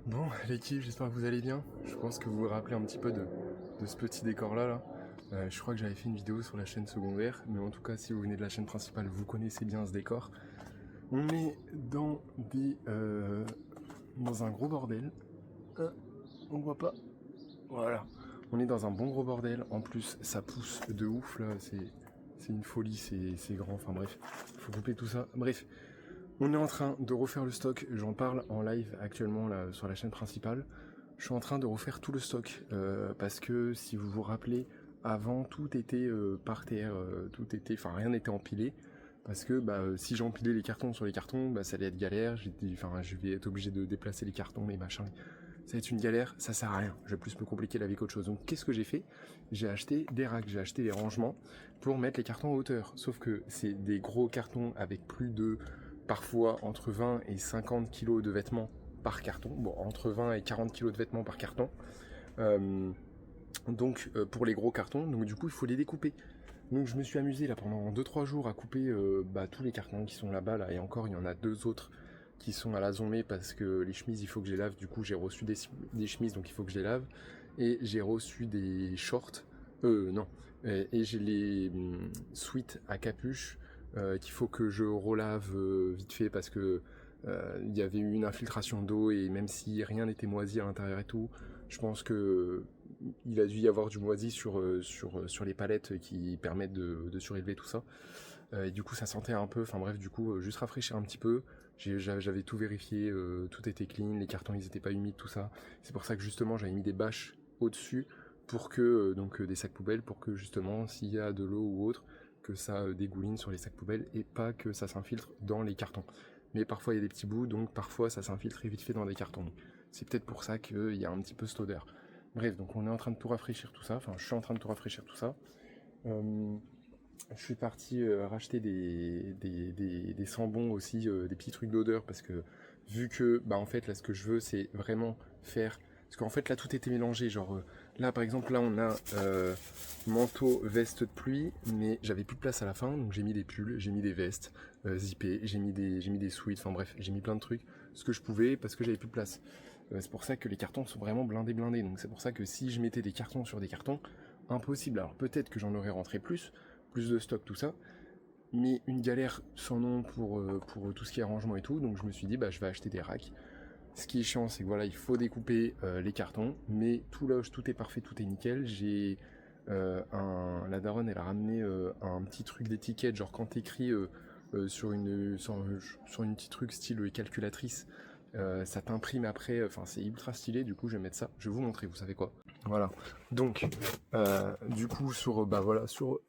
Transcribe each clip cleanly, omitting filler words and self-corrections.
Bon, l'équipe, j'espère que vous allez bien. Je pense que vous vous rappelez un petit peu de ce petit décor-là. Je crois que j'avais fait une vidéo sur la chaîne secondaire, mais en tout cas, si vous venez de la chaîne principale, vous connaissez bien ce décor. On est dans un gros bordel. On voit pas. Voilà. On est dans un bon gros bordel. En plus, ça pousse de ouf là. C'est une folie, c'est grand. Enfin bref, faut couper tout ça. Bref, on est en train de refaire le stock. J'en parle en live actuellement là, sur la chaîne principale. Je suis en train de refaire tout le stock parce que si vous vous rappelez, avant tout était par terre, enfin rien n'était empilé parce que si j'empilais les cartons sur les cartons, ça allait être galère. Je vais être obligé de déplacer les cartons, les machins. Ça va être une galère, ça sert à rien. Je vais plus me compliquer la vie qu'autre chose. Donc qu'est-ce que j'ai fait? J'ai acheté des racks, j'ai acheté des rangements pour mettre les cartons en hauteur. Sauf que c'est des gros cartons avec plus de parfois entre 20 et 50 kilos de vêtements par carton. Bon, entre 20 et 40 kilos de vêtements par carton. Euh, pour les gros cartons, donc du coup il faut les découper. Donc je me suis amusé là pendant 2-3 jours à couper tous les cartons qui sont là-bas là, et encore il y en a deux autres qui sont à la zombie parce que les chemises il faut que je les lave. Du coup j'ai reçu des chemises donc il faut que je les lave, et j'ai reçu des shorts, non, et j'ai les sweats à capuche qu'il faut que je relave vite fait parce que il y avait eu une infiltration d'eau, et même si rien n'était moisi à l'intérieur et tout, je pense que il a dû y avoir du moisi sur les palettes qui permettent de surélever tout ça. Et du coup, ça sentait un peu. Enfin bref, du coup, juste rafraîchir un petit peu. J'avais tout vérifié, tout était clean, les cartons ils étaient pas humides, tout ça. C'est pour ça que justement j'avais mis des bâches au-dessus pour que, des sacs poubelles, pour que justement s'il y a de l'eau ou autre, que ça dégouline sur les sacs poubelles et pas que ça s'infiltre dans les cartons. Mais parfois il y a des petits bouts, donc parfois ça s'infiltre vite fait dans les cartons. C'est peut-être pour ça qu'il y a un petit peu cette odeur. Bref, donc on est en train de tout rafraîchir tout ça, enfin je suis en train de tout rafraîchir tout ça. Euh, je suis parti racheter des sambons aussi, des petits trucs d'odeur, parce que vu que en fait là ce que je veux c'est vraiment faire, parce qu'en fait là tout était mélangé, genre là par exemple là on a manteau, veste de pluie, mais j'avais plus de place à la fin, donc j'ai mis des pulls, j'ai mis des vestes zippées, j'ai mis des sweats, enfin bref j'ai mis plein de trucs, ce que je pouvais parce que j'avais plus de place. C'est pour ça que les cartons sont vraiment blindés, donc c'est pour ça que si je mettais des cartons sur des cartons, impossible. Alors peut-être que j'en aurais rentré plus de stock, tout ça, mais une galère sans nom pour tout ce qui est arrangement et tout, donc je me suis dit je vais acheter des racks. Ce qui est chiant, c'est que voilà, il faut découper les cartons, mais tout loge, tout est parfait, tout est nickel. La daronne, elle a ramené un petit truc d'étiquette, genre quand t'écris sur une petite truc style calculatrice, ça t'imprime après, enfin c'est ultra stylé, du coup je vais mettre ça, je vais vous montrer, vous savez quoi. Voilà, donc du coup sur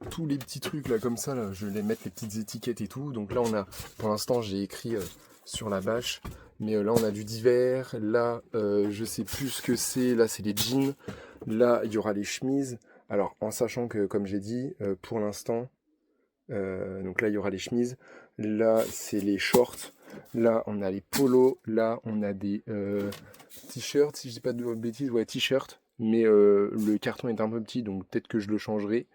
tous les petits trucs là comme ça, là, je vais mettre les petites étiquettes et tout. Donc là pour l'instant j'ai écrit sur la bâche, mais là on a du divers, là je sais plus ce que c'est, là c'est les jeans, là il y aura les chemises. Alors en sachant que comme j'ai dit, pour l'instant, donc là il y aura les chemises, là c'est les shorts, là on a les polos, là on a des t-shirts, si je dis pas de bêtises, ouais t-shirts, mais le carton est un peu petit donc peut-être que je le changerai.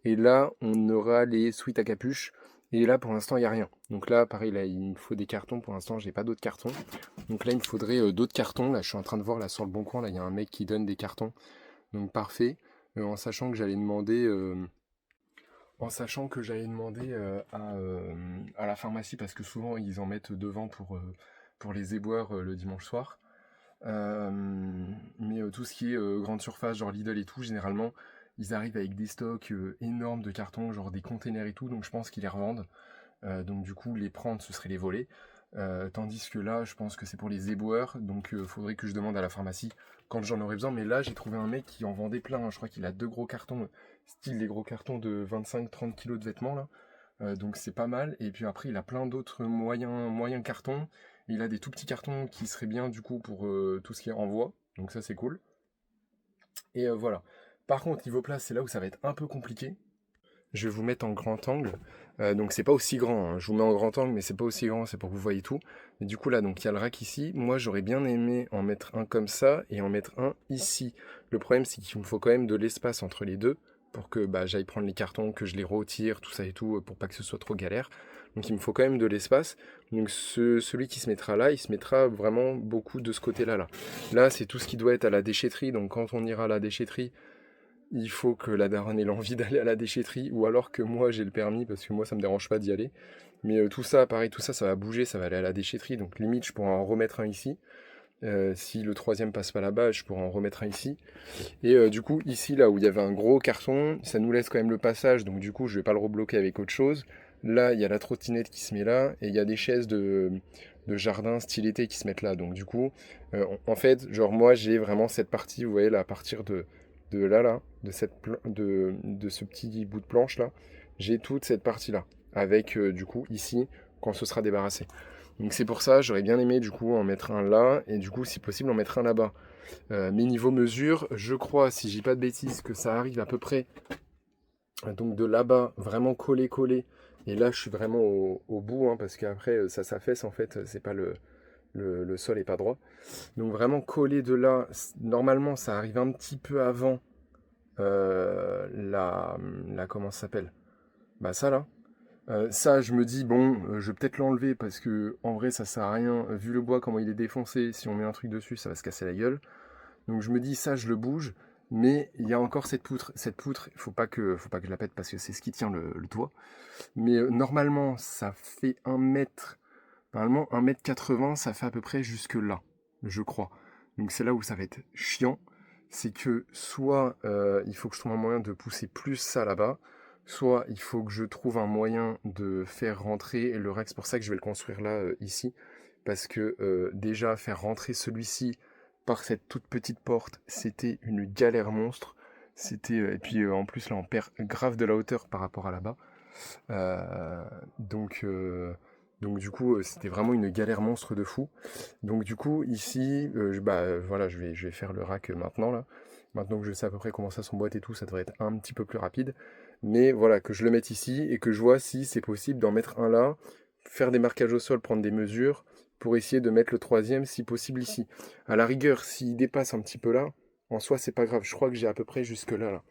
Et là on aura les sweats à capuche, et là pour l'instant il n'y a rien. Donc là pareil, là il me faut des cartons, pour l'instant j'ai pas d'autres cartons. Donc là il me faudrait d'autres cartons, là je suis en train de voir là sur le bon coin, là il y a un mec qui donne des cartons, donc parfait. En sachant que j'allais demander à la pharmacie, parce que souvent ils en mettent devant pour les éboueurs le dimanche soir. Euh, mais tout ce qui est grande surface, genre Lidl et tout, généralement, ils arrivent avec des stocks énormes de cartons, genre des containers et tout, donc je pense qu'ils les revendent. Donc du coup, les prendre, ce serait les voler. Tandis que là, je pense que c'est pour les éboueurs, donc faudrait que je demande à la pharmacie quand j'en aurai besoin. Mais là, j'ai trouvé un mec qui en vendait plein, hein. Je crois qu'il a deux gros cartons, style les gros cartons de 25-30 kilos de vêtements là. Donc c'est pas mal. Et puis après, il a plein d'autres moyens cartons. Il a des tout petits cartons qui seraient bien du coup pour tout ce qui est envoi. Donc ça, c'est cool. Et voilà. Par contre, niveau place, c'est là où ça va être un peu compliqué. Je vais vous mettre en grand angle. Donc c'est pas aussi grand, hein. Je vous mets en grand angle, mais c'est pas aussi grand, c'est pour que vous voyez tout. Et du coup là, donc il y a le rack ici. Moi j'aurais bien aimé en mettre un comme ça et en mettre un ici. Le problème c'est qu'il me faut quand même de l'espace entre les deux pour que j'aille prendre les cartons, que je les retire, tout ça et tout, pour pas que ce soit trop galère. Donc il me faut quand même de l'espace. Donc celui qui se mettra là, il se mettra vraiment beaucoup de ce côté-là. Là, c'est tout ce qui doit être à la déchetterie. Donc quand on ira à la déchetterie, il faut que la daronne ait l'envie d'aller à la déchetterie, ou alors que moi j'ai le permis, parce que moi ça me dérange pas d'y aller. Mais tout ça, pareil, tout ça, ça va bouger, ça va aller à la déchetterie. Donc limite, je pourrais en remettre un ici. Si le troisième passe pas là-bas, je pourrais en remettre un ici. Et du coup, ici, là où il y avait un gros carton, ça nous laisse quand même le passage. Donc du coup, je vais pas le rebloquer avec autre chose. Là, il y a la trottinette qui se met là, et il y a des chaises de jardin style été qui se mettent là. Donc du coup, en fait, genre moi, j'ai vraiment cette partie, vous voyez, là, à partir de là, de ce petit bout de planche là, j'ai toute cette partie là, avec du coup ici, quand ce sera débarrassé. Donc c'est pour ça, j'aurais bien aimé du coup en mettre un là, et du coup si possible en mettre un là-bas. Mais niveau mesure, je crois, si je dis pas de bêtises, que ça arrive à peu près donc de là-bas, vraiment collé. Et là je suis vraiment au bout, hein, parce qu'après ça s'affaisse en fait, c'est pas le sol est pas droit. Donc vraiment collé de là, normalement ça arrive un petit peu avant comment ça s'appelle? Bah ça là. Ça, je me dis, bon, je vais peut-être l'enlever parce que en vrai, ça sert à rien. Vu le bois, comment il est défoncé, si on met un truc dessus, ça va se casser la gueule. Donc je me dis, ça, je le bouge. Mais il y a encore cette poutre. Cette poutre, faut pas que je la pète parce que c'est ce qui tient le toit. Mais normalement, ça fait 1 mètre. Normalement, 1 m 80, ça fait à peu près jusque là, je crois. Donc c'est là où ça va être chiant. C'est que soit il faut que je trouve un moyen de pousser plus ça là-bas, soit il faut que je trouve un moyen de faire rentrer le rack. C'est pour ça que je vais le construire là, ici. Parce que déjà, faire rentrer celui-ci par cette toute petite porte, c'était une galère monstre. Et puis en plus là, on perd grave de la hauteur par rapport à là-bas. Euh, donc, euh, donc du coup, c'était vraiment une galère monstre de fou. Donc du coup, ici, voilà, je vais faire le rack maintenant là. Maintenant que je sais à peu près comment ça s'emboîte et tout, ça devrait être un petit peu plus rapide. Mais voilà, que je le mette ici et que je vois si c'est possible d'en mettre un là, faire des marquages au sol, prendre des mesures pour essayer de mettre le troisième si possible ici. À la rigueur, s'il dépasse un petit peu là, en soi, c'est pas grave. Je crois que j'ai à peu près jusque là,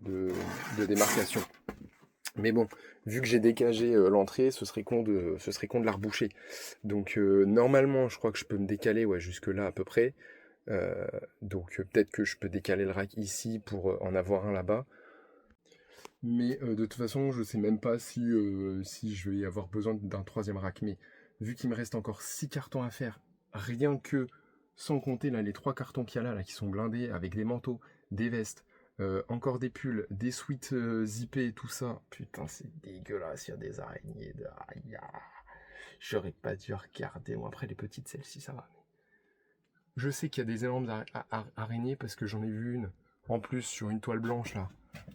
de, de démarcation. Mais bon, vu que j'ai décagé l'entrée, ce serait con de la reboucher. Donc normalement, je crois que je peux me décaler ouais, jusque là à peu près. Donc peut-être que je peux décaler le rack ici pour en avoir un là-bas. Mais de toute façon, je sais même pas si je vais avoir besoin d'un troisième rack. Mais vu qu'il me reste encore 6 cartons à faire, rien que sans compter là les 3 cartons qu'il y a là, qui sont blindés avec des manteaux, des vestes, encore des pulls, des sweats zippés, tout ça. Putain, c'est dégueulasse, il y a des araignées. Aïe, ah. J'aurais pas dû regarder. Bon, après, les petites, celles-ci, ça va. Je sais qu'il y a des énormes araignées parce que j'en ai vu une. En plus, sur une toile blanche, là.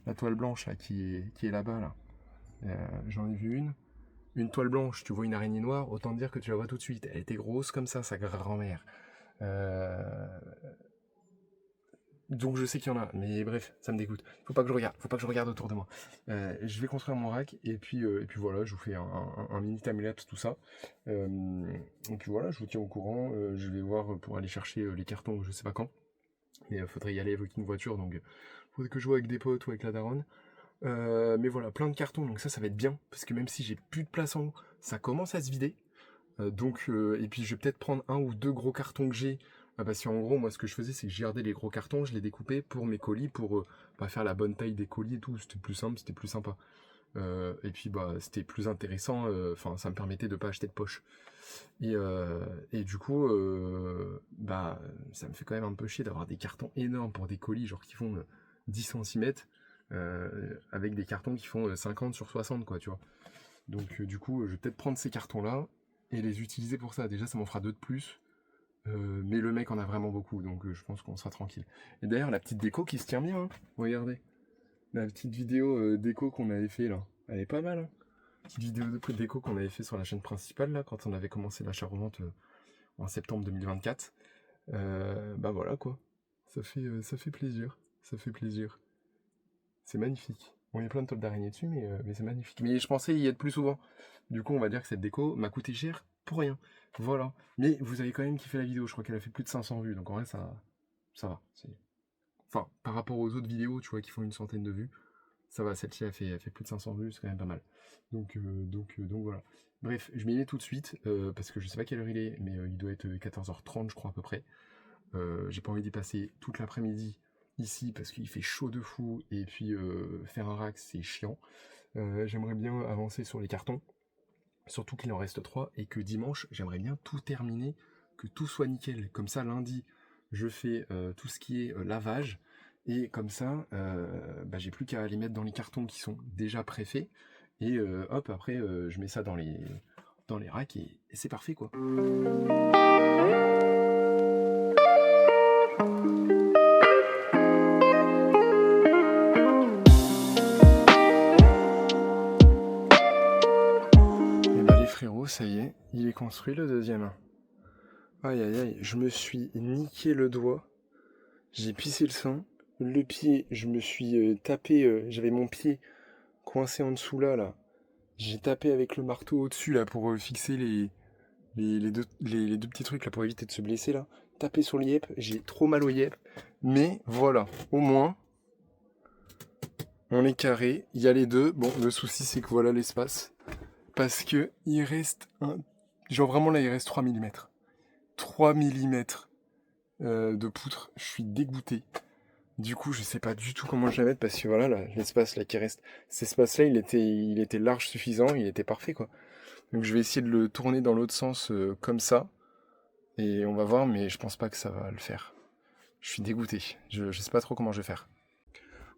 La toile blanche, là, qui est là-bas, là. J'en ai vu une. Une toile blanche, tu vois une araignée noire, autant dire que tu la vois tout de suite. Elle était grosse comme ça, sa grand-mère. Euh, Donc je sais qu'il y en a, mais bref, ça me dégoûte. Faut pas que je regarde autour de moi. Je vais construire mon rack et puis voilà, je vous fais un mini timelapse tout ça. Et puis voilà, je vous tiens au courant. Je vais voir pour aller chercher les cartons, je sais pas quand, mais faudrait y aller avec une voiture, donc faudrait que je joue avec des potes ou avec la daronne. Mais voilà, plein de cartons, donc ça va être bien parce que même si j'ai plus de place en haut, ça commence à se vider. Et puis je vais peut-être prendre un ou deux gros cartons que j'ai. Parce qu'en gros, moi, ce que je faisais, c'est que je gardais les gros cartons, je les découpais pour mes colis, pour faire la bonne taille des colis et tout. C'était plus simple, c'était plus sympa. Et puis, c'était plus intéressant. Enfin, ça me permettait de pas acheter de poche. Et du coup, ça me fait quand même un peu chier d'avoir des cartons énormes pour des colis, genre qui font 10 cm, avec des cartons qui font 50 sur 60, quoi, tu vois. Donc, du coup, je vais peut-être prendre ces cartons-là et les utiliser pour ça. Déjà, ça m'en fera deux de plus. Mais le mec en a vraiment beaucoup, donc je pense qu'on sera tranquille. Et d'ailleurs, la petite déco qui se tient bien, hein. Regardez. La petite vidéo déco qu'on avait fait là. Elle est pas mal, hein. Petite vidéo de déco qu'on avait fait sur la chaîne principale là, quand on avait commencé l'achat-revente en septembre 2024. Bah voilà quoi. Ça fait plaisir. Ça fait plaisir. C'est magnifique. Bon, il y a plein de toiles d'araignée dessus, mais c'est magnifique. Mais je pensais y être plus souvent. Du coup, on va dire que cette déco m'a coûté cher pour rien. Voilà. Mais vous avez quand même kiffé la vidéo. Je crois qu'elle a fait plus de 500 vues. Donc en vrai, ça va. Enfin, par rapport aux autres vidéos, tu vois, qui font une centaine de vues, ça va. Celle-ci a fait plus de 500 vues. C'est quand même pas mal. Donc voilà. Bref, je m'y mets tout de suite, parce que je sais pas quelle heure il est, mais il doit être 14h30 je crois à peu près. J'ai pas envie d'y passer toute l'après-midi ici parce qu'il fait chaud de fou et puis faire un rack c'est chiant. J'aimerais bien avancer sur les cartons, surtout qu'il en reste 3 et que dimanche j'aimerais bien tout terminer, que tout soit nickel. Comme ça lundi je fais tout ce qui est lavage et comme ça j'ai plus qu'à les mettre dans les cartons qui sont déjà préfaits et hop après je mets ça dans les racks et c'est parfait quoi. Frérot, ça y est, il est construit le deuxième. Aïe aïe aïe, je me suis niqué le doigt, j'ai pissé le sang, le pied, je me suis tapé, j'avais mon pied coincé en dessous là, j'ai tapé avec le marteau au-dessus là pour fixer les deux petits trucs là pour éviter de se blesser là, tapé sur le yep, j'ai trop mal au yep, mais voilà, au moins, on est carré, il y a les deux, bon le souci c'est que voilà l'espace, parce que il reste genre vraiment là il reste 3 mm. 3 mm de poutre, je suis dégoûté. Du coup, je sais pas du tout comment je la mettre parce que voilà, là, l'espace là qui reste, cet espace-là, il était large suffisant, il était parfait quoi. Donc je vais essayer de le tourner dans l'autre sens comme ça et on va voir, mais je pense pas que ça va le faire. Je suis dégoûté, je sais pas trop comment je vais faire.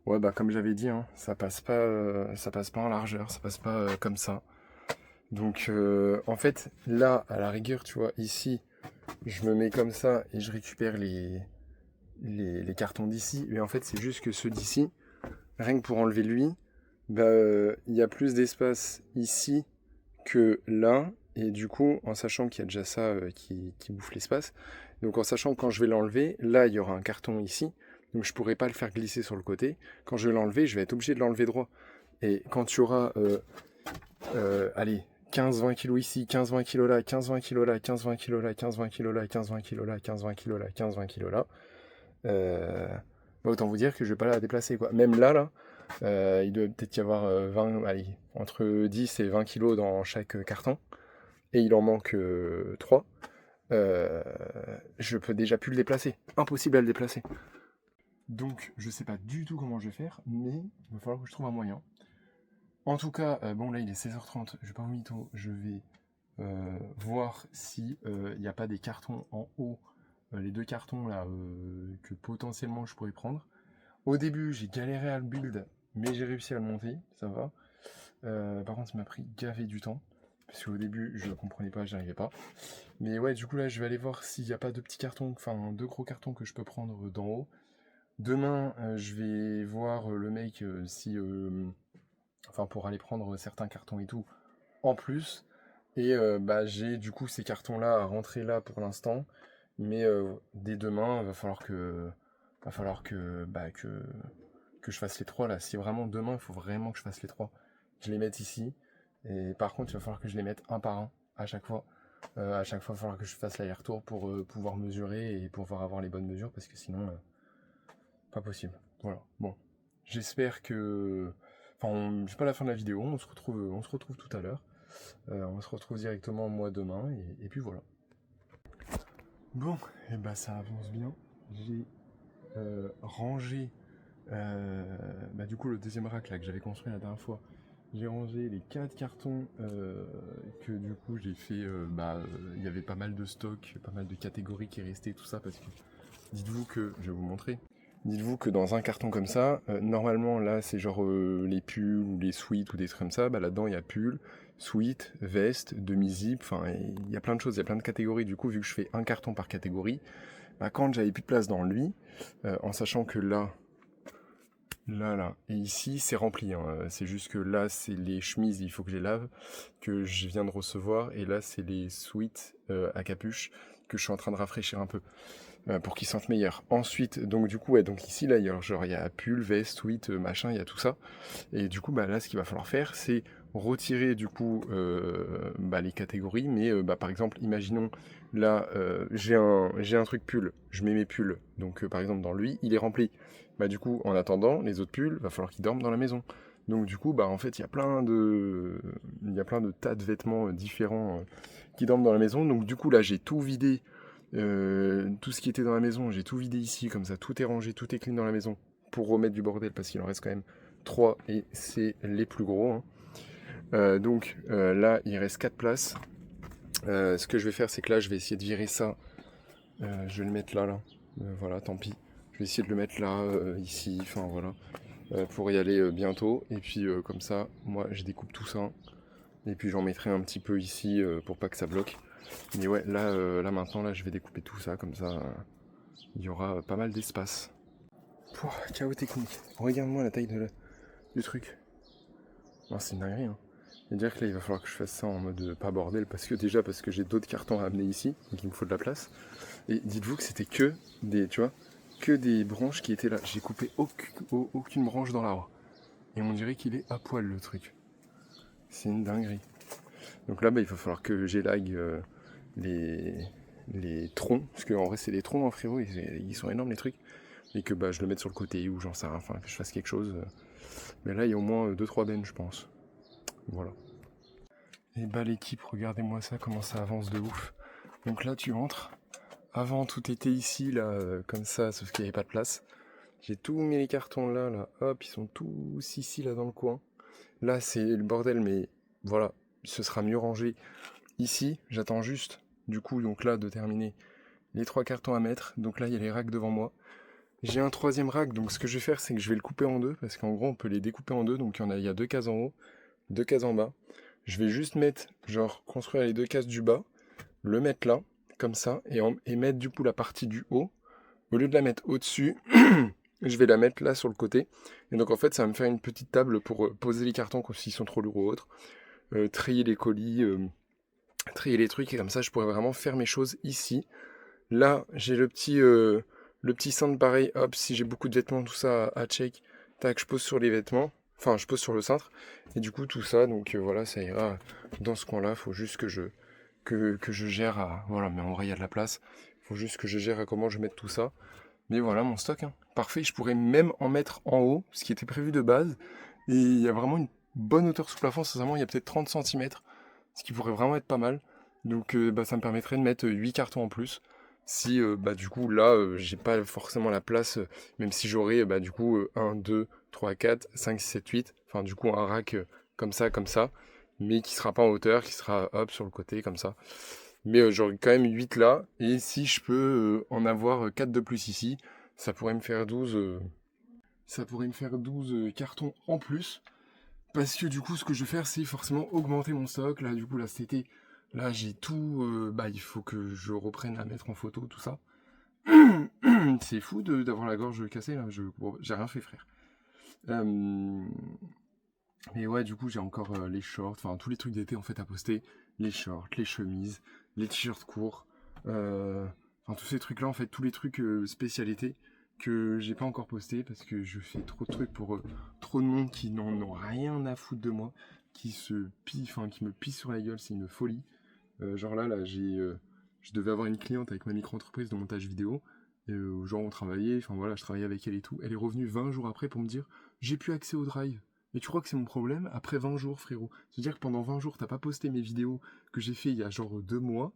Ouais, bah comme j'avais dit, hein, ça passe pas en largeur, ça passe pas comme ça. Donc en fait, là, à la rigueur, tu vois, ici, je me mets comme ça et je récupère les cartons d'ici. Mais en fait, c'est juste que ceux d'ici, rien que pour enlever lui, il y a plus d'espace ici que là. Et du coup, en sachant qu'il y a déjà ça qui bouffe l'espace, donc en sachant que quand je vais l'enlever, là, il y aura un carton ici. Donc je pourrais pas le faire glisser sur le côté. Quand je vais l'enlever, je vais être obligé de l'enlever droit. Et quand tu auras, allez, 15-20 kg ici, 15-20 kg là, 15-20 kg là, 15-20 kg là, 15-20 kg là, 15-20 kg là, 15-20 kg là, 15-20 kg là, autant vous dire que je vais pas la déplacer quoi. Même là, il doit peut-être y avoir 20, allez, entre 10 et 20 kg dans chaque carton, et il en manque 3. Je peux déjà plus le déplacer. Impossible à le déplacer. Donc je sais pas du tout comment je vais faire, mais il va falloir que je trouve un moyen. En tout cas, bon là il est 16h30, je vais pas vous mytho, je vais voir si il n'y a pas des cartons en haut, les deux cartons là que potentiellement je pourrais prendre. Au début j'ai galéré à le build, mais j'ai réussi à le monter, ça va. Par contre ça m'a pris gavé du temps, parce qu'au début je comprenais pas, j'arrivais pas. Mais ouais, du coup là je vais aller voir s'il n'y a pas de petits cartons, enfin deux gros cartons que je peux prendre d'en haut. Demain je vais voir le mec si... enfin pour aller prendre certains cartons et tout en plus. Et j'ai du coup ces cartons là à rentrer là pour l'instant. Mais dès demain, va falloir que je fasse les 3 là. Si vraiment demain, il faut vraiment que je fasse les 3. Que je les mette ici. Et par contre, il va falloir que je les mette un par un à chaque fois. À chaque fois, il va falloir que je fasse l'aller-retour pour pouvoir mesurer et pouvoir avoir les bonnes mesures. Parce que sinon, pas possible. Voilà. Bon. J'espère que... Enfin, c'est pas la fin de la vidéo. On se retrouve tout à l'heure. On se retrouve directement moi demain. Et puis voilà. Bon, et ça avance bien. J'ai rangé du coup le deuxième rack là que j'avais construit la dernière fois. J'ai rangé les 4 cartons que du coup j'ai fait. Il y avait pas mal de stock, pas mal de catégories qui restaient, tout ça parce que dites-vous que je vais vous montrer. Dites-vous que dans un carton comme ça, normalement là c'est genre les pulls ou les sweats ou des trucs comme ça. Là-dedans il y a pull, sweat, veste, demi-zip, enfin il y a plein de choses, il y a plein de catégories. Du coup vu que je fais un carton par catégorie, quand j'avais plus de place dans lui, en sachant que là, et ici c'est rempli, hein, c'est juste que là c'est les chemises, il faut que je les lave, que je viens de recevoir, et là c'est les sweats à capuche que je suis en train de rafraîchir un peu. Pour qu'ils sentent meilleurs. Ensuite, donc du coup, ouais, donc ici, là, il y a pull, veste, sweat, machin, il y a tout ça. Et du coup, là, ce qu'il va falloir faire, c'est retirer du coup les catégories. Mais par exemple, imaginons, là, j'ai un truc pull, je mets mes pulls. Donc par exemple, dans lui, il est rempli. Du coup, en attendant, les autres pulls, va falloir qu'ils dorment dans la maison. Donc du coup, bah en fait, il y a plein de tas de vêtements différents qui dorment dans la maison. Donc du coup, là, j'ai tout vidé, tout ce qui était dans la maison, j'ai tout vidé ici, comme ça, tout est rangé, tout est clean dans la maison, pour remettre du bordel, parce qu'il en reste quand même 3 et c'est les plus gros, hein. Là, il reste 4 places. Ce que je vais faire, c'est que là, je vais essayer de virer ça. Je vais le mettre là. Voilà, tant pis. Je vais essayer de le mettre là, ici, enfin voilà, pour y aller bientôt. Et puis comme ça, moi, je découpe tout ça. Et puis j'en mettrai un petit peu ici pour pas que ça bloque. Mais ouais, là maintenant, là, je vais découper tout ça, comme ça, il y aura pas mal d'espace. Pouah, chaos technique. Regarde-moi la taille du truc. Non, c'est une dinguerie, hein. C'est-à-dire que là, il va falloir que je fasse ça en mode pas bordel, parce que j'ai d'autres cartons à amener ici, donc il me faut de la place. Et dites-vous que c'était que des, tu vois, que des branches qui étaient là. J'ai coupé aucune branche dans l'arbre. Et on dirait qu'il est à poil le truc. C'est une dinguerie. Donc là, bah, il va falloir que j'élague les, les troncs, parce qu'en vrai c'est des troncs, hein, frérot, ils sont énormes les trucs. Et que bah, je le mette sur le côté ou j'en sais rien, enfin que je fasse quelque chose. Mais là, il y a au moins 2-3 bennes, je pense. Voilà. Et bah l'équipe, regardez-moi ça, comment ça avance de ouf. Donc là, tu entres. Avant, tout était ici, là, comme ça, sauf qu'il n'y avait pas de place. J'ai tout mis les cartons là, là, hop, ils sont tous ici, là, dans le coin. Là, c'est le bordel, mais voilà, ce sera mieux rangé ici. J'attends juste, du coup, donc là, de terminer les 3 cartons à mettre. Donc là, il y a les racks devant moi. J'ai un 3e rack, donc ce que je vais faire, c'est que je vais le couper en deux, parce qu'en gros, on peut les découper en deux. Donc il y a 2 cases en haut, 2 cases en bas. Je vais juste mettre, genre, construire les 2 cases du bas, le mettre là, comme ça, et mettre du coup la partie du haut. Au lieu de la mettre au-dessus, je vais la mettre là sur le côté. Et donc en fait, ça va me faire une petite table pour poser les cartons s'ils sont trop lourds ou autres, trier les colis, trier les trucs, et comme ça, je pourrais vraiment faire mes choses ici. Là, j'ai le petit cintre pareil. Hop, si j'ai beaucoup de vêtements, tout ça à check, tac, je pose sur les vêtements. Enfin, je pose sur le cintre. Et du coup, tout ça, donc voilà, ça ira dans ce coin-là. Faut juste que je gère à... Voilà, mais en vrai, il y a de la place. Faut juste que je gère à comment je vais mettre tout ça. Mais voilà, mon stock, hein. Parfait, je pourrais même en mettre en haut, ce qui était prévu de base. Et il y a vraiment une bonne hauteur sous plafond, sincèrement, il y a peut-être 30 cm, ce qui pourrait vraiment être pas mal. Donc bah, ça me permettrait de mettre 8 cartons en plus. Si bah, du coup là, j'ai pas forcément la place, même si j'aurais bah, du coup 1, 2, 3, 4, 5, 6, 7, 8. Enfin du coup un rack comme ça, mais qui sera pas en hauteur, qui sera hop sur le côté comme ça. Mais j'aurais quand même 8 là, et si je peux en avoir 4 de plus ici, ça pourrait me faire 12, ça pourrait me faire 12 cartons en plus. Parce que du coup, ce que je vais faire, c'est forcément augmenter mon stock. Là, du coup, là, cet été, là, j'ai tout. Bah, il faut que je reprenne à mettre en photo, tout ça. C'est fou d'avoir la gorge cassée, là. Bon, j'ai rien fait, frère. Mais ouais, du coup, j'ai encore les shorts, enfin, tous les trucs d'été, en fait, à poster. Les shorts, les chemises, les t-shirts courts. Enfin, tous ces trucs-là, en fait, tous les trucs spécialités que j'ai pas encore posté parce que je fais trop de trucs pour trop de monde qui n'en ont rien à foutre de moi, qui se pille, enfin qui me pille sur la gueule, c'est une folie. Genre là, je devais avoir une cliente avec ma micro-entreprise de montage vidéo, et, genre on travaillait, enfin voilà, je travaillais avec elle et tout. Elle est revenue 20 jours après pour me dire j'ai plus accès au drive. Et tu crois que c'est mon problème après 20 jours, frérot? C'est-à-dire que pendant 20 jours, t'as pas posté mes vidéos que j'ai fait il y a genre 2 mois,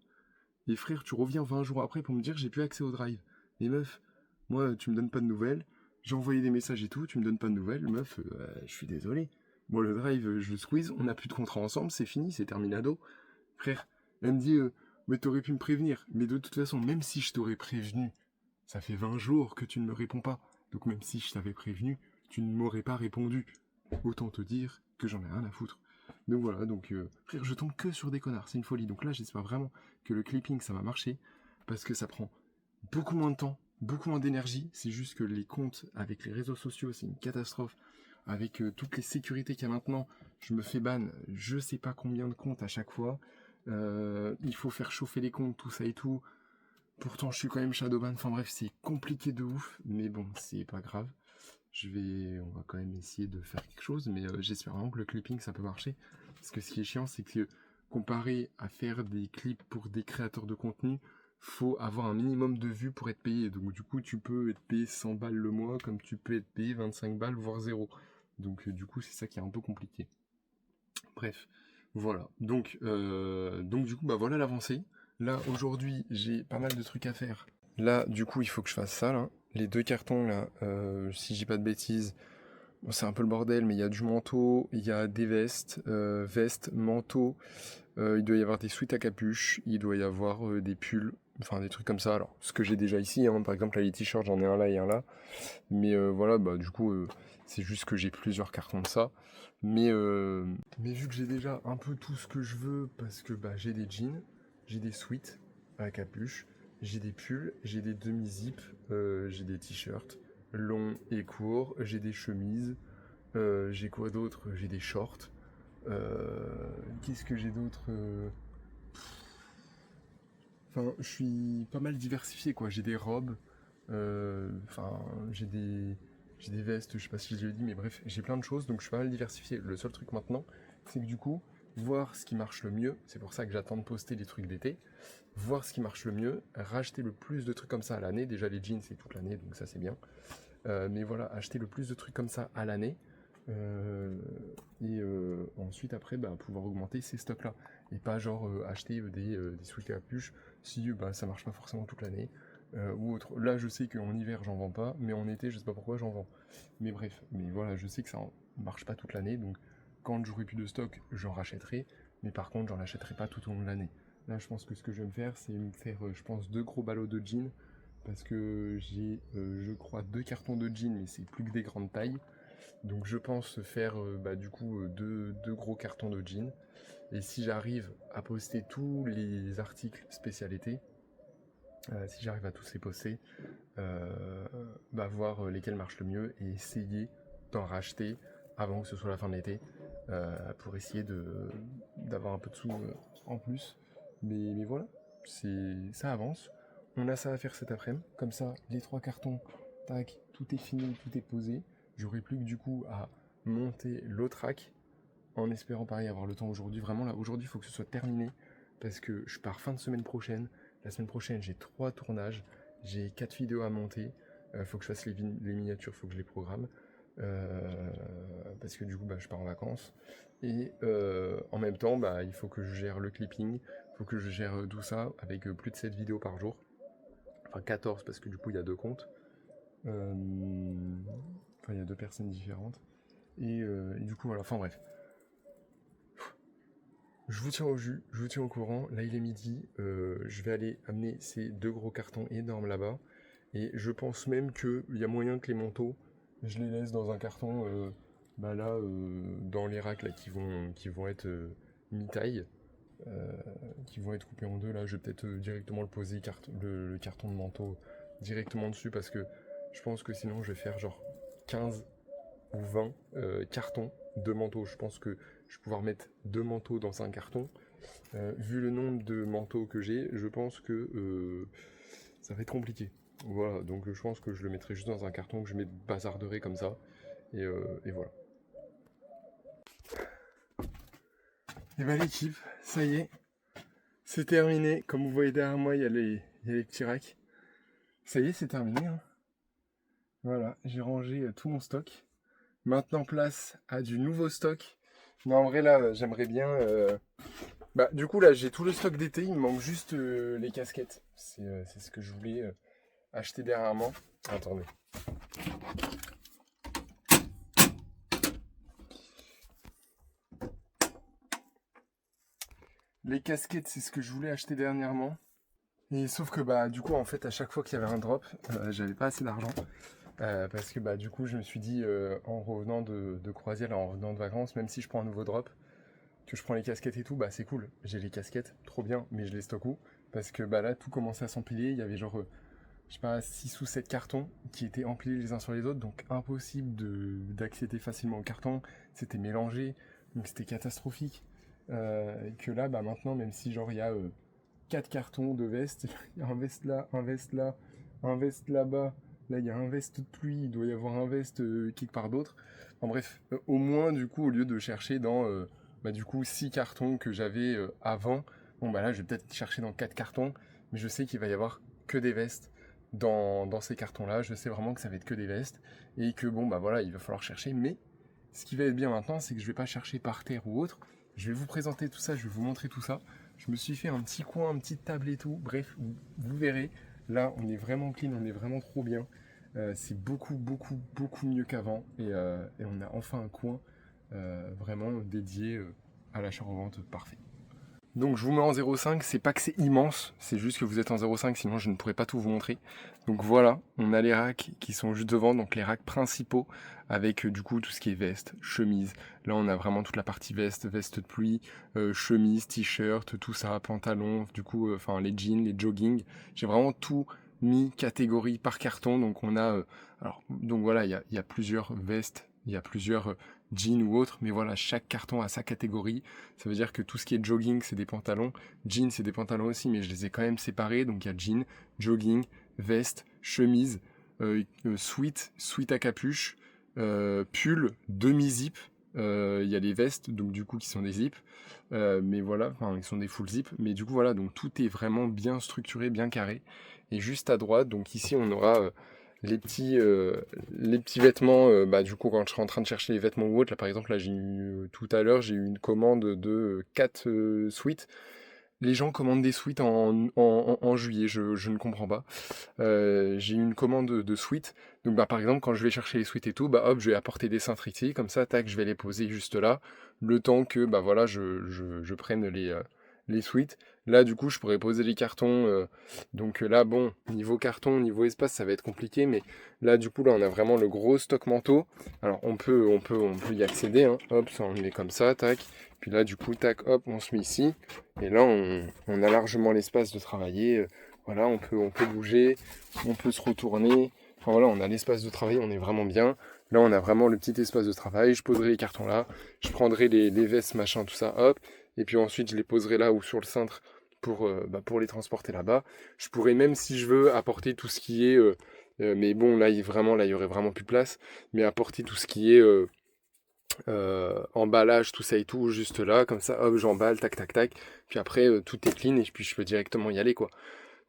et frère, tu reviens 20 jours après pour me dire j'ai plus accès au drive. Mais meuf, moi, tu me donnes pas de nouvelles. J'ai envoyé des messages et tout, tu me donnes pas de nouvelles. Meuf, je suis désolé. Moi, le drive, je le squeeze, on n'a plus de contrat ensemble, c'est fini, c'est terminado. Frère, elle me dit, mais t'aurais pu me prévenir. Mais de toute façon, même si je t'aurais prévenu, ça fait 20 jours que tu ne me réponds pas. Donc même si je t'avais prévenu, tu ne m'aurais pas répondu. Autant te dire que j'en ai rien à foutre. Donc voilà, donc frère, je tombe que sur des connards, c'est une folie. Donc là, j'espère vraiment que le clipping, ça va marcher, parce que ça prend beaucoup moins de temps, beaucoup moins d'énergie. C'est juste que les comptes avec les réseaux sociaux, c'est une catastrophe. Avec toutes les sécurités qu'il y a maintenant, je me fais ban je sais pas combien de comptes à chaque fois. Il faut faire chauffer les comptes, tout ça et tout. Pourtant, je suis quand même shadowban. Enfin bref, c'est compliqué de ouf, mais bon, c'est pas grave. On va quand même essayer de faire quelque chose, mais j'espère vraiment que le clipping ça peut marcher. Parce que ce qui est chiant, c'est que comparé à faire des clips pour des créateurs de contenu, faut avoir un minimum de vues pour être payé. Donc du coup, tu peux être payé 100 balles le mois, comme tu peux être payé 25 balles, voire zéro. Donc du coup c'est ça qui est un peu compliqué. Bref, voilà. Donc du coup bah voilà l'avancée. Là aujourd'hui j'ai pas mal de trucs à faire. Là du coup il faut que je fasse ça là. Les 2 cartons là, si j'ai pas de bêtises, bon, c'est un peu le bordel, mais il y a du manteau, il y a des vestes, manteau, il doit y avoir des sweats à capuche, il doit y avoir des pulls, enfin des trucs comme ça. Alors, ce que j'ai déjà ici, hein, par exemple, là, les t-shirts, j'en ai un là et un là. Mais voilà, bah du coup, c'est juste que j'ai plusieurs cartons de ça. Mais vu que j'ai déjà un peu tout ce que je veux, parce que bah, j'ai des jeans, j'ai des sweats à capuche, j'ai des pulls, j'ai des demi-zips, j'ai des t-shirts longs et courts, j'ai des chemises, j'ai quoi d'autre? J'ai des shorts. Qu'est-ce que j'ai d'autre? Enfin, je suis pas mal diversifié, quoi. J'ai des robes, enfin, j'ai des vestes, je sais pas si je l'ai dit, mais bref, j'ai plein de choses, donc je suis pas mal diversifié. Le seul truc maintenant, c'est que du coup, voir ce qui marche le mieux, c'est pour ça que j'attends de poster les trucs d'été, voir ce qui marche le mieux, racheter le plus de trucs comme ça à l'année. Déjà, les jeans, c'est toute l'année, donc ça, c'est bien. Mais voilà, acheter le plus de trucs comme ça à l'année. Ensuite, après, bah, pouvoir augmenter ces stocks-là. Et pas genre acheter des sweats à puce si bah, ça marche pas forcément toute l'année. Ou autre. Là, je sais qu'en hiver, j'en vends pas, mais en été, je sais pas pourquoi j'en vends. Mais bref, mais voilà, je sais que ça marche pas toute l'année, donc quand j'aurai plus de stock, j'en rachèterai. Mais par contre, j'en achèterai pas tout au long de l'année. Là, je pense que ce que je vais me faire, c'est me faire, je pense, 2 gros ballots de jeans parce que j'ai, je crois, 2 cartons de jeans, mais c'est plus que des grandes tailles. Donc je pense faire bah, du coup 2 gros cartons de jeans. Et si j'arrive à poster tous les articles spécialités, si j'arrive à tous les poster, bah, voir lesquels marchent le mieux et essayer d'en racheter avant que ce soit la fin de l'été pour essayer d'avoir un peu de sous en plus. Mais voilà, ça avance. On a ça à faire cet après-midi. Comme ça, les 3 cartons, tac, tout est fini, tout est posé. J'aurai plus que du coup à monter l'autre rack en espérant pareil avoir le temps aujourd'hui. Vraiment là, aujourd'hui, il faut que ce soit terminé parce que je pars fin de semaine prochaine. La semaine prochaine, j'ai 3 tournages, j'ai 4 vidéos à monter. Faut que je fasse les miniatures, faut que je les programme. Parce que du coup, bah, je pars en vacances. Et en même temps, bah, il faut que je gère le clipping, il faut que je gère tout ça avec plus de 7 vidéos par jour. Enfin 14 parce que du coup, il y a 2 comptes. Enfin, il y a 2 personnes différentes. Et du coup, voilà. Enfin bref. Je vous tiens au jus, je vous tiens au courant. Là, il est midi. Je vais aller amener ces 2 gros cartons énormes là-bas. Et je pense même qu'il y a moyen que les manteaux, je les laisse dans un carton, bah là, dans les racks là, qui vont être mi-taille, euh, qui vont être coupés en deux. Là, je vais peut-être directement le poser, le carton de manteau directement dessus, parce que je pense que sinon, je vais faire genre 15 ou 20 cartons de manteaux. Je pense que je vais pouvoir mettre 2 manteaux dans un carton. Vu le nombre de manteaux que j'ai, je pense que ça va être compliqué. Voilà, donc je pense que je le mettrai juste dans un carton que je bazarderai comme ça. Et voilà. Et bah l'équipe, ça y est, c'est terminé. Comme vous voyez derrière moi, il y a les petits racks. Ça y est, c'est terminé, hein. Voilà, j'ai rangé tout mon stock. Maintenant, place à du nouveau stock. Mais en vrai, là, j'aimerais bien. Bah, du coup, là, j'ai tout le stock d'été. Il me manque juste les casquettes. C'est ce que je voulais acheter dernièrement. Attendez. Les casquettes, c'est ce que je voulais acheter dernièrement. Et sauf que bah du coup en fait à chaque fois qu'il y avait un drop, j'avais pas assez d'argent. Parce que bah du coup je me suis dit en revenant de croisière, en revenant de vacances, même si je prends un nouveau drop, que je prends les casquettes et tout, bah c'est cool. J'ai les casquettes, trop bien, mais je les stocke où? Parce que bah là tout commençait à s'empiler, il y avait genre je sais pas 6 ou 7 cartons qui étaient empilés les uns sur les autres, donc impossible d'accéder facilement au carton, c'était mélangé, donc c'était catastrophique. Et que là bah maintenant même si genre il y a 4 cartons de vestes. Il y a un veste là, un veste là, un veste là-bas. Là, il y a un veste de pluie. Il doit y avoir un veste quelque part d'autre. En bref, au moins, du coup, au lieu de chercher dans bah, du coup, 6 cartons que j'avais avant, bon, bah là, je vais peut-être chercher dans 4 cartons. Mais je sais qu'il va y avoir que des vestes dans ces cartons-là. Je sais vraiment que ça va être que des vestes. Et que, bon, bah voilà, il va falloir chercher. Mais ce qui va être bien maintenant, c'est que je vais pas chercher par terre ou autre. Je vais vous présenter tout ça, je vais vous montrer tout ça. Je me suis fait un petit coin, une petite table et tout. Bref, vous verrez. Là, on est vraiment clean, on est vraiment trop bien. C'est beaucoup, beaucoup, beaucoup mieux qu'avant. Et on a enfin un coin vraiment dédié à l'achat-revente parfait. Donc je vous mets en 0,5, c'est pas que c'est immense, c'est juste que vous êtes en 0,5, sinon je ne pourrais pas tout vous montrer. Donc voilà, on a les racks qui sont juste devant, donc les racks principaux, avec du coup tout ce qui est veste, chemise. Là on a vraiment toute la partie veste, veste de pluie, chemise, t-shirt, tout ça, pantalon, du coup, enfin les jeans, les jogging. J'ai vraiment tout mis catégorie par carton, donc on a... donc voilà, il y a plusieurs vestes, il y a plusieurs jeans ou autres, mais voilà, chaque carton a sa catégorie. Ça veut dire que tout ce qui est jogging, c'est des pantalons. Jeans, c'est des pantalons aussi, mais je les ai quand même séparés. Donc il y a jean, jogging, veste, chemise, sweat, sweat à capuche, pull, demi-zip. Il y a les vestes, donc du coup, qui sont des zips. Mais voilà, enfin, ils sont des full zip. Mais du coup, voilà, donc tout est vraiment bien structuré, bien carré. Et juste à droite, donc ici, on aura les petits vêtements, du coup quand je serai en train de chercher les vêtements ou autre, là par exemple là j'ai eu tout à l'heure j'ai eu une commande de 4 suites. Les gens commandent des suites en juillet, je ne comprends pas. J'ai eu une commande de suites, donc par exemple quand je vais chercher les suites et tout, hop je vais apporter des cintres ici, comme ça tac je vais les poser juste là, le temps que voilà je prenne les suites. Là du coup je pourrais poser les cartons, donc là bon niveau carton, niveau espace ça va être compliqué, mais là du coup là on a vraiment le gros stock manteau. Alors on peut y accéder, hein. Hop ça on le met comme ça, tac. Puis là du coup tac hop on se met ici. Et là on a largement l'espace de travailler. Voilà on peut bouger, on peut se retourner. Enfin voilà on a l'espace de travail, on est vraiment bien. Là on a vraiment le petit espace de travail. Je poserai les cartons là, je prendrai les vestes machin tout ça hop. Et puis ensuite je les poserai là ou sur le cintre pour les transporter là-bas. Je pourrais même si je veux apporter tout ce qui est mais bon là il y aurait vraiment plus de place, mais apporter tout ce qui est emballage tout ça et tout juste là comme ça hop j'emballe tac tac tac, puis après tout est clean et puis je peux directement y aller quoi.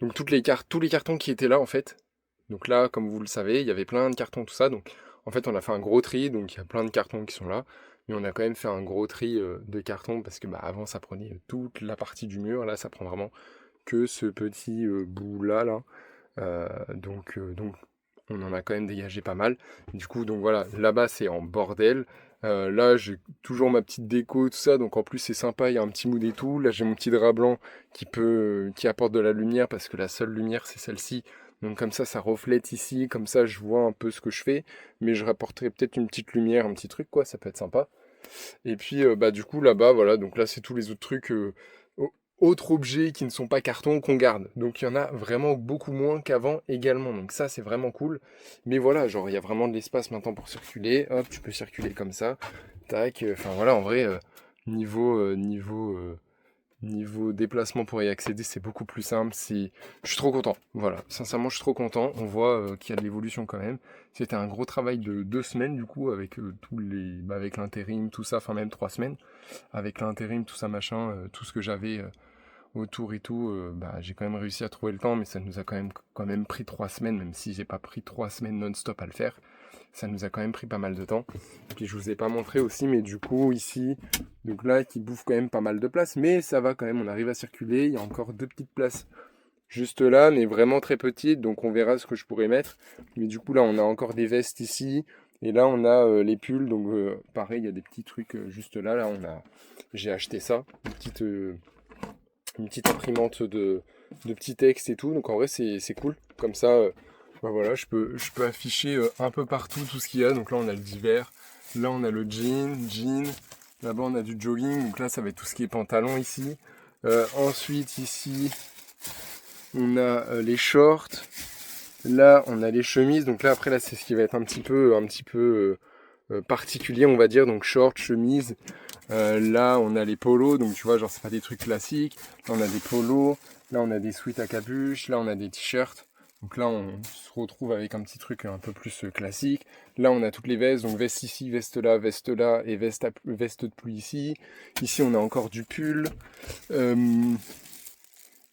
Donc tous les cartons qui étaient là en fait, donc là comme vous le savez il y avait plein de cartons tout ça, donc en fait on a fait un gros tri, donc il y a plein de cartons qui sont là, mais on a quand même fait un gros tri de cartons parce que avant ça prenait toute la partie du mur, là ça prend vraiment que ce petit bout là. Donc on en a quand même dégagé pas mal. Du coup, donc voilà, là-bas c'est en bordel. Là j'ai toujours ma petite déco, tout ça, donc en plus c'est sympa, il y a un petit mood et tout. Là j'ai mon petit drap blanc qui apporte de la lumière parce que la seule lumière c'est celle-ci. Donc comme ça reflète ici, comme ça je vois un peu ce que je fais, mais je rapporterai peut-être une petite lumière, un petit truc quoi, ça peut être sympa. Et puis du coup là-bas, voilà, donc là c'est tous les autres trucs, autres objets qui ne sont pas carton qu'on garde. Donc il y en a vraiment beaucoup moins qu'avant également. Donc ça c'est vraiment cool. Mais voilà, genre il y a vraiment de l'espace maintenant pour circuler. Hop, tu peux circuler comme ça. Tac. Enfin voilà, en vrai, niveau déplacement pour y accéder, c'est beaucoup plus simple. Je suis trop content. Voilà, sincèrement, je suis trop content. On voit qu'il y a de l'évolution quand même. C'était un gros travail de 2 semaines du coup avec avec l'intérim, tout ça, enfin même 3 semaines avec l'intérim, tout ça machin, tout ce que j'avais autour et tout. J'ai quand même réussi à trouver le temps, mais ça nous a quand même pris 3 semaines, même si j'ai pas pris 3 semaines non-stop à le faire. Ça nous a quand même pris pas mal de temps. Puis je vous ai pas montré aussi, mais du coup ici, donc là qui bouffe quand même pas mal de place, mais ça va quand même, on arrive à circuler. Il y a encore 2 petites places juste là, mais vraiment très petites, donc on verra ce que je pourrais mettre. Mais du coup là on a encore des vestes ici, et là on a les pulls, donc pareil il y a des petits trucs juste là. J'ai acheté ça, une petite imprimante de petits textes et tout, donc en vrai c'est cool. Comme ça, voilà, je peux afficher un peu partout tout ce qu'il y a. Donc là on a le divers, là on a le jean, là-bas on a du jogging, donc là ça va être tout ce qui est pantalon ici. Ensuite ici on a les shorts, là on a les chemises, donc là après là c'est ce qui va être un petit peu particulier on va dire, donc shorts, chemise. Là on a les polos, donc tu vois genre c'est pas des trucs classiques. Là on a des polos, là on a des sweats à capuche, là on a des t-shirts. Donc là on se retrouve avec un petit truc un peu plus classique. Là on a toutes les vestes, donc veste ici, veste là et veste de pluie ici. Ici on a encore du pull.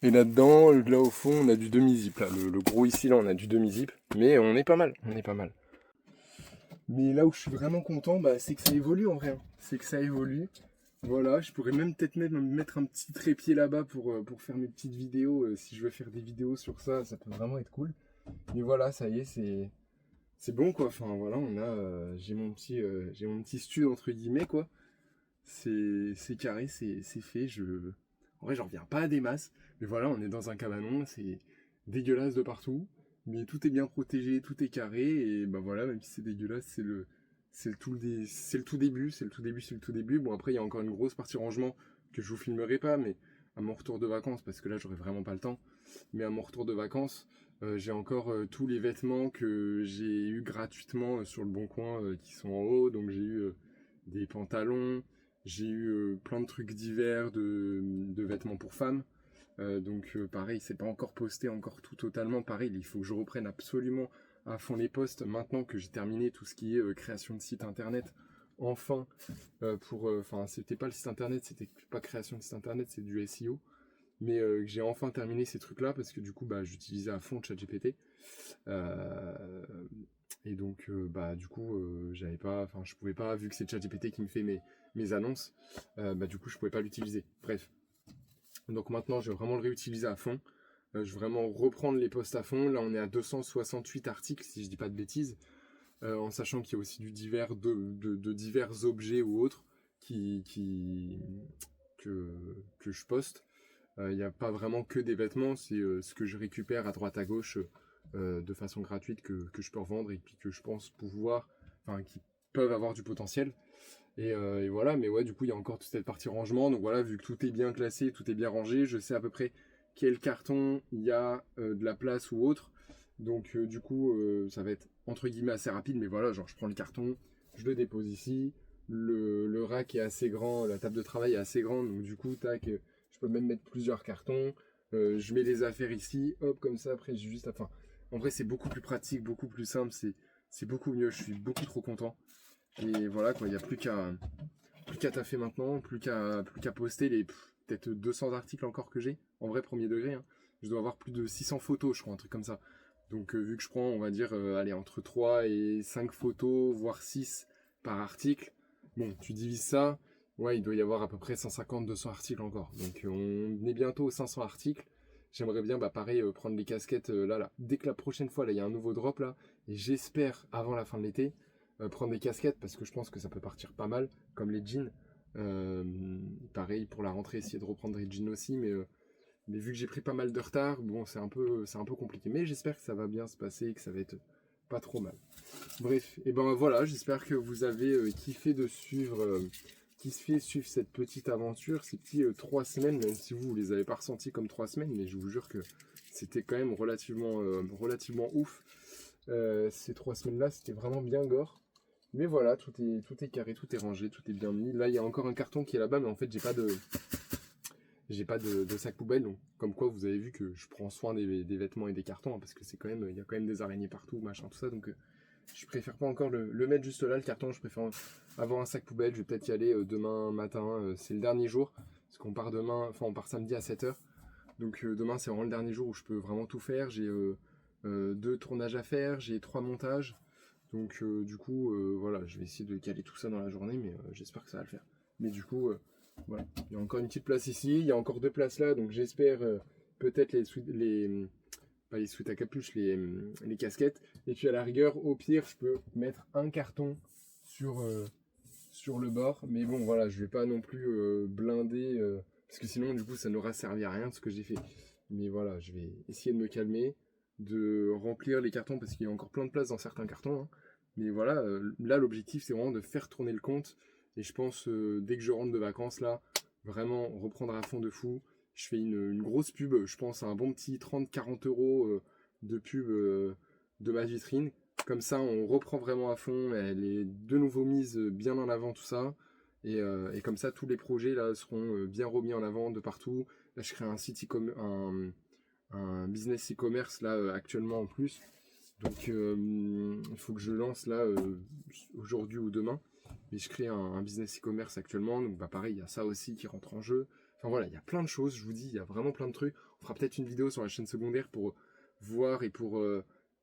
Et là-dedans, là au fond on a du demi-zip. Là, le gros ici là on a du demi-zip. Mais on est pas mal, on est pas mal. Mais là où je suis vraiment content, bah, c'est que ça évolue en vrai, hein. C'est que ça évolue. Voilà, je pourrais même peut-être même mettre un petit trépied là-bas pour faire mes petites vidéos. Si je veux faire des vidéos sur ça, ça peut vraiment être cool. Mais voilà, ça y est, c'est bon quoi. Enfin voilà, j'ai mon petit studio entre guillemets quoi. C'est carré, c'est fait. En vrai, j'en reviens pas à des masses. Mais voilà, on est dans un cabanon, c'est dégueulasse de partout. Mais tout est bien protégé, tout est carré. Et bah voilà, même si c'est dégueulasse, c'est le tout début. C'est le tout début, c'est le tout début. Bon, après, il y a encore une grosse partie rangement que je vous filmerai pas, mais à mon retour de vacances, parce que là, j'aurai vraiment pas le temps. Mais à mon retour de vacances, j'ai encore tous les vêtements que j'ai eu gratuitement sur le Bon Coin qui sont en haut. Donc j'ai eu des pantalons, j'ai eu plein de trucs divers de vêtements pour femmes. Pareil, c'est pas encore posté encore tout totalement. Pareil, il faut que je reprenne absolument à fond les posts maintenant que j'ai terminé tout ce qui est création de site internet. Enfin, enfin, c'était pas le site internet, c'était pas création de site internet, c'est du SEO. Mais que j'ai enfin terminé ces trucs-là parce que du coup, bah, j'utilisais à fond ChatGPT. Euh, et donc, bah, du coup, j'avais pas, enfin, je pouvais pas, vu que c'est ChatGPT qui me fait mes annonces, bah, du coup, je pouvais pas l'utiliser. Bref. Donc maintenant, je vais vraiment le réutiliser à fond. Je vais vraiment reprendre les posts à fond. Là, on est à 268 articles, si je dis pas de bêtises, en sachant qu'il y a aussi de divers objets ou autres qui, que je poste. Il n'y a pas vraiment que des vêtements, c'est ce que je récupère à droite à gauche de façon gratuite que je peux revendre et puis que je pense pouvoir, enfin, qui peuvent avoir du potentiel. Et voilà, mais ouais, du coup, il y a encore toute cette partie rangement. Donc voilà, vu que tout est bien classé, tout est bien rangé, je sais à peu près quel carton il y a de la place ou autre. Donc du coup, ça va être entre guillemets assez rapide, mais voilà, genre je prends le carton, je le dépose ici. Le rack est assez grand, la table de travail est assez grande, donc du coup, tac, je peux même mettre plusieurs cartons. Je mets les affaires ici, hop, comme ça, après j'ai juste. Enfin, en vrai, c'est beaucoup plus pratique, beaucoup plus simple, c'est beaucoup mieux, je suis beaucoup trop content. Et voilà quoi, il n'y a plus qu'à taffer maintenant, plus qu'à poster les peut-être 200 articles encore que j'ai, en vrai premier degré, hein. Je dois avoir plus de 600 photos, je crois, un truc comme ça. Donc vu que je prends, on va dire, allez, entre 3 et 5 photos, voire 6 par article, bon, tu divises ça, ouais, il doit y avoir à peu près 150-200 articles encore. Donc on est bientôt aux 500 articles. J'aimerais bien, bah pareil, prendre les casquettes là. Dès que la prochaine fois, là, il y a un nouveau drop là, et j'espère avant la fin de l'été, prendre des casquettes parce que je pense que ça peut partir pas mal, comme les jeans. Euh, Pareil pour la rentrée, essayer de reprendre les jeans aussi, mais vu que j'ai pris pas mal de retard, bon, c'est un peu compliqué. Mais j'espère que ça va bien se passer et que ça va être pas trop mal. Bref, et ben voilà, j'espère que vous avez kiffé de suivre cette petite aventure, ces petits 3 semaines, même si vous les avez pas ressentis comme 3 semaines, mais je vous jure que c'était quand même relativement ouf. Ces 3 semaines-là, c'était vraiment bien gore. Mais voilà, tout est carré, tout est rangé, tout est bien mis. Là, il y a encore un carton qui est là-bas, mais en fait, j'ai pas de sac poubelle. Donc, comme quoi, vous avez vu que je prends soin des vêtements et des cartons, hein, parce que il y a quand même des araignées partout, machin, tout ça. Donc, je préfère pas encore le mettre juste là, le carton. Je préfère avoir un sac poubelle. Je vais peut-être y aller demain matin. C'est le dernier jour, parce qu'on part demain, enfin, on part samedi à 7h. Donc, demain, c'est vraiment le dernier jour où je peux vraiment tout faire. J'ai 2 tournages à faire, j'ai 3 montages. Donc du coup, voilà, je vais essayer de caler tout ça dans la journée, mais j'espère que ça va le faire. Mais du coup, voilà, il y a encore une petite place ici, il y a encore 2 places là, donc j'espère peut-être pas les sweats à capuche, les casquettes. Et puis à la rigueur, au pire, je peux mettre un carton sur le bord. Mais bon, voilà, je vais pas non plus blinder, parce que sinon, du coup, ça n'aura servi à rien de ce que j'ai fait. Mais voilà, je vais essayer de me calmer, de remplir les cartons, parce qu'il y a encore plein de place dans certains cartons, hein. Mais voilà, là, l'objectif, c'est vraiment de faire tourner le compte. Et je pense, dès que je rentre de vacances, là, vraiment reprendre à fond de fou. Je fais une grosse pub, je pense, à un bon petit 30-40 € de pub de ma vitrine. Comme ça, on reprend vraiment à fond. Elle est de nouveau mise bien en avant, tout ça. Et comme ça, tous les projets là seront bien remis en avant de partout. Là, je crée un site un business e-commerce là actuellement en plus. Donc, il faut que je lance là aujourd'hui ou demain. Mais je crée un business e-commerce actuellement. Donc, bah pareil, il y a ça aussi qui rentre en jeu. Enfin voilà, il y a plein de choses. Je vous dis, il y a vraiment plein de trucs. On fera peut-être une vidéo sur la chaîne secondaire pour voir et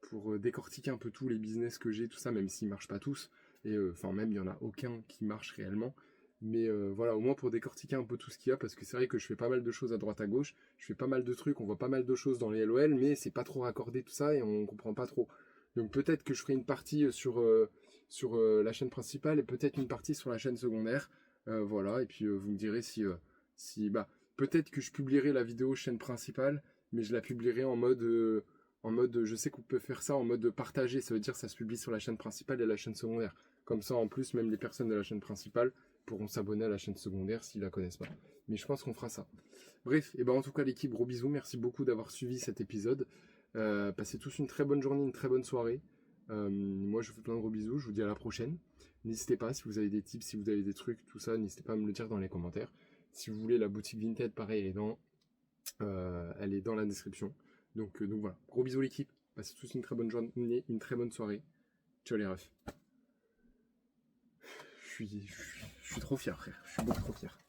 pour décortiquer un peu tous les business que j'ai, tout ça, même s'ils marchent pas tous, et enfin même il y en a aucun qui marche réellement. Mais voilà, au moins pour décortiquer un peu tout ce qu'il y a, parce que c'est vrai que je fais pas mal de choses à droite à gauche, je fais pas mal de trucs, on voit pas mal de choses dans les LOL, mais c'est pas trop raccordé tout ça et on comprend pas trop. Donc peut-être que je ferai une partie sur la chaîne principale et peut-être une partie sur la chaîne secondaire. Voilà, et puis vous me direz si bah peut-être que je publierai la vidéo chaîne principale, mais je la publierai en mode, je sais qu'on peut faire ça en mode partagé, ça veut dire ça se publie sur la chaîne principale et la chaîne secondaire. Comme ça, en plus, même les personnes de la chaîne principale pourront s'abonner à la chaîne secondaire s'ils la connaissent pas. Mais je pense qu'on fera ça. Bref, et ben en tout cas l'équipe, gros bisous, merci beaucoup d'avoir suivi cet épisode. Passez tous une très bonne journée, une très bonne soirée. Moi je vous fais plein de gros bisous, je vous dis à la prochaine. N'hésitez pas, si vous avez des tips, si vous avez des trucs, tout ça, n'hésitez pas à me le dire dans les commentaires. Si vous voulez la boutique Vinted, pareil, elle est dans la description. Donc voilà, gros bisous l'équipe, passez tous une très bonne journée, une très bonne soirée. Ciao les refs. Je suis trop fier frère, je suis beaucoup trop fier.